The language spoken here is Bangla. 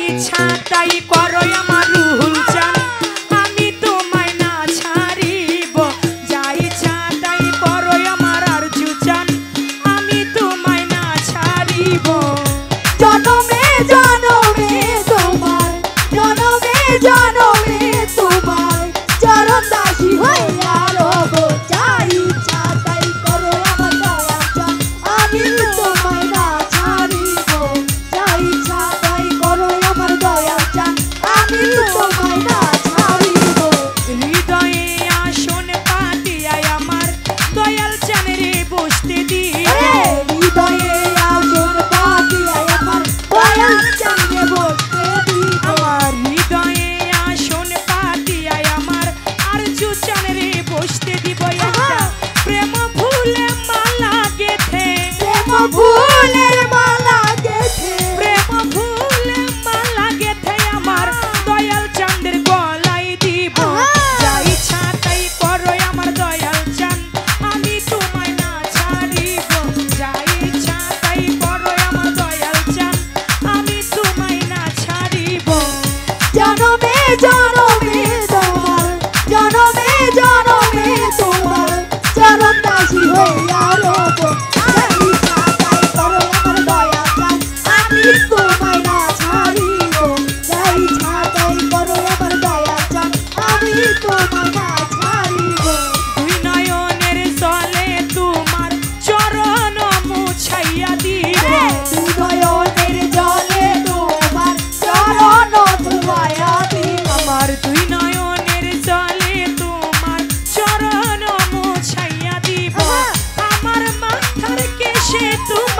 ইচ্ছা তাই করো আমার রুহুল জান আমি তোমায় না ছাড়িব যা ইচ্ছা তাই করো আমার আরজু জান আমি তোমায় না ছাড়িব জনমে জনমে তোমার জনমে জনমে তোমার চরণ দাসী হইয়া রব যা ইচ্ছা তাই করো আমার দয়াল জান আমি তোমায় না ছাড়িব যা ইচ্ছা তাই করো আমার দয়াল জান আমি তোমায় না ছাড়িব হৃদয়ে আসন পাতিয়ায় আমার দয়াল চান রে বসতে দিও হৃদয়ে আসন পাতিয়ায় আমার দয়াল চান রে বসতে দিও আমার হৃদয়ে আসন পাতিয়ায় আমার আরজু চান রে বসতে দিব প্রেম ফুলে মালা গেথে প্রেম ফুলের মালা গেথে প্রেম ফুলে মালা গেথে আমার দয়াল চাঁদের গলায় দিব যা ইচ্ছা তাই করো আমার দয়াল চান আমি তোমায় না ছাড়িব যা ইচ্ছা তাই করো আমার দয়াল চান আমি তোমায় না ছাড়িব জনমে জনমে তোমার জনমে জনমে তোমার চরণ দাসী হইয়া রব যা ইচ্ছা তাই করো আমার দয়াল জান আমি তোমায় না ছাড়িব যা ইচ্ছা তাই করো আমার দয়াল জান আমি তোমায় না ছাড়িব দুই নয়নের জলে তোমার চরণ মুছাইয়া দিব হৃদয়ের জলে তোমার চরণ ধুয়াইয়া দিও আমার দুই নয়নের জলে তোমার চরণ মুছাইয়া দিব আমার মাথার কেশে তুমি